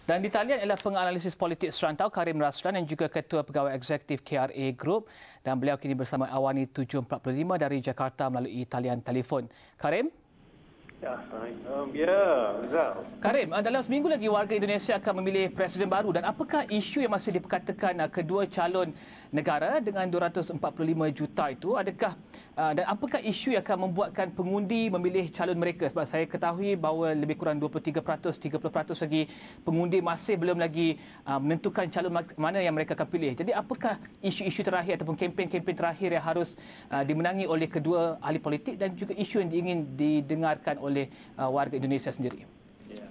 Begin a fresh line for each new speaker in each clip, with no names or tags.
Dan di talian ialah penganalisis politik serantau Karim Raslan yang juga Ketua Pegawai Eksekutif KRA Group, dan beliau kini bersama Awani 745 dari Jakarta melalui talian telefon. Karim?
Ya, Zal.
Karim, dalam seminggu lagi warga Indonesia akan memilih presiden baru, dan apakah isu yang masih diperkatakan kedua calon negara dengan 245 juta itu? Adakah dan apakah isu yang akan membuatkan pengundi memilih calon mereka? Sebab saya ketahui bahawa lebih kurang 23%, 30% lagi pengundi masih belum lagi menentukan calon mana yang mereka akan pilih. Jadi apakah isu-isu terakhir ataupun kempen-kempen terakhir yang harus dimenangi oleh kedua ahli politik dan juga isu yang ingin didengarkan oleh warga Indonesia sendiri?
Ya.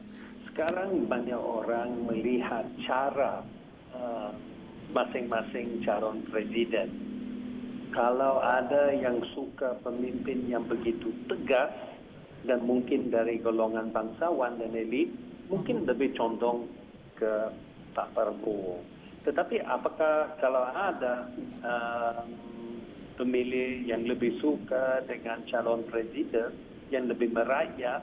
Sekarang banyak orang melihat cara masing-masing calon presiden. Kalau ada yang suka pemimpin yang begitu tegas dan mungkin dari golongan bangsawan dan elit, mungkin lebih condong ke Pak Prabowo. Tetapi apakah kalau ada pemilih yang lebih suka dengan calon presiden yang lebih merakyat,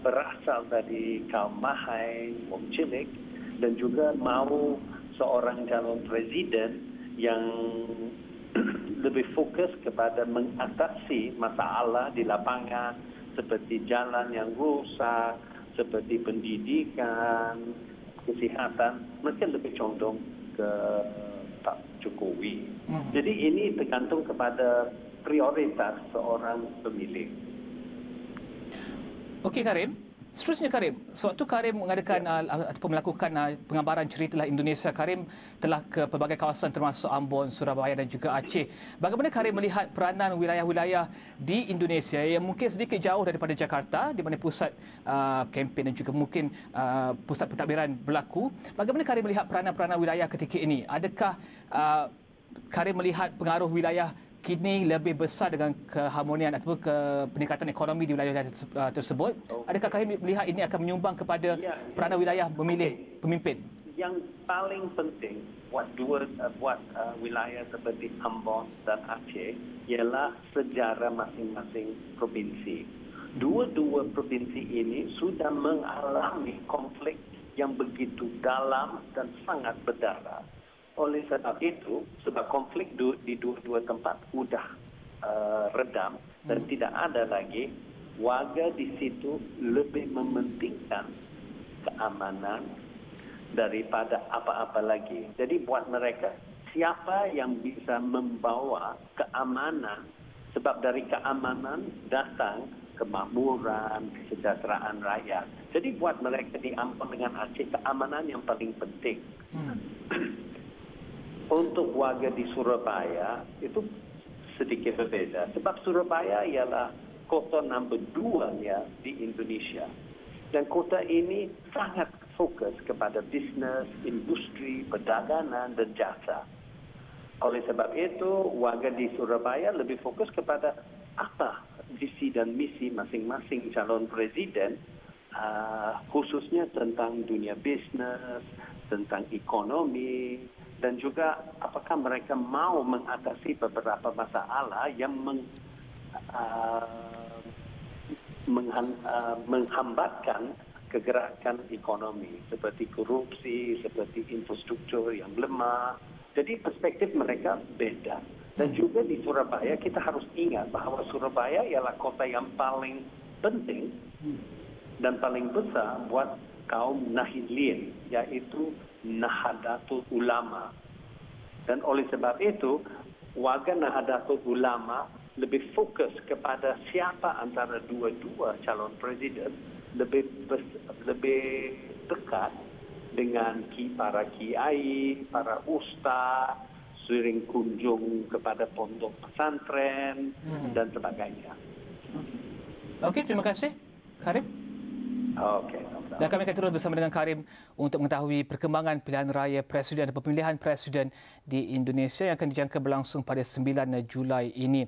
berasal dari kaum mahai, wong cilik, dan juga mau seorang calon presiden yang lebih fokus kepada mengatasi masalah di lapangan seperti jalan yang rusak, seperti pendidikan, kesihatan, mereka lebih condong ke Pak Jokowi. Jadi ini tergantung kepada prioritas seorang pemilih.
Okey Karim, seterusnya Karim, sewaktu Karim mengadakan ataupun melakukan penggambaran ceritalah Indonesia, Karim telah ke pelbagai kawasan termasuk Ambon, Surabaya dan juga Aceh. Bagaimana Karim melihat peranan wilayah-wilayah di Indonesia yang mungkin sedikit jauh daripada Jakarta, di mana pusat kempen dan juga mungkin pusat pentadbiran berlaku? Bagaimana Karim melihat peranan-peranan wilayah ketika ini? Adakah Karim melihat pengaruh wilayah kini lebih besar dengan keharmonian ataupun peningkatan ekonomi di wilayah tersebut? Adakah kami melihat ini akan menyumbang kepada peranan wilayah memilih pemimpin?
Yang paling penting buat wilayah seperti Ambon dan Aceh ialah sejarah masing-masing provinsi. Dua-dua provinsi ini sudah mengalami konflik yang begitu dalam dan sangat berdarah. Oleh sebab itu, sebab konflik di dua-dua tempat sudah redam dan tidak ada lagi, warga di situ lebih mementingkan keamanan daripada apa-apa lagi. Jadi buat mereka, siapa yang bisa membawa keamanan, sebab dari keamanan datang kemakmuran, kesejahteraan rakyat. Jadi buat mereka di Ambon dengan Aceh, keamanan yang paling penting. Untuk warga di Surabaya itu sedikit berbeda. Sebab Surabaya ialah kota nombor 2 ya di Indonesia. Dan kota ini sangat fokus kepada bisnes, industri, perdagangan dan jasa. Oleh sebab itu, warga di Surabaya lebih fokus kepada apa visi dan misi masing-masing calon presiden, khususnya tentang dunia bisnes, tentang ekonomi, dan juga apakah mereka mau mengatasi beberapa masalah yang menghambatkan kegerakan ekonomi, seperti korupsi, seperti infrastruktur yang lemah. Jadi perspektif mereka beda. Dan juga di Surabaya kita harus ingat bahawa Surabaya ialah kota yang paling penting dan paling besar buat kaum Nahdliyin, yaitu Nahdlatul Ulama. Dan oleh sebab itu, warga Nahdlatul Ulama lebih fokus kepada siapa antara dua-dua calon presiden lebih dekat dengan para kiai, para ustaz, sering kunjung kepada pondok pesantren dan sebagainya.
Okey, terima kasih Karim.
Okey.
Dan kami akan terus bersama dengan Karim untuk mengetahui perkembangan pilihan raya presiden dan pemilihan presiden di Indonesia yang akan dijangka berlangsung pada 9 Julai ini.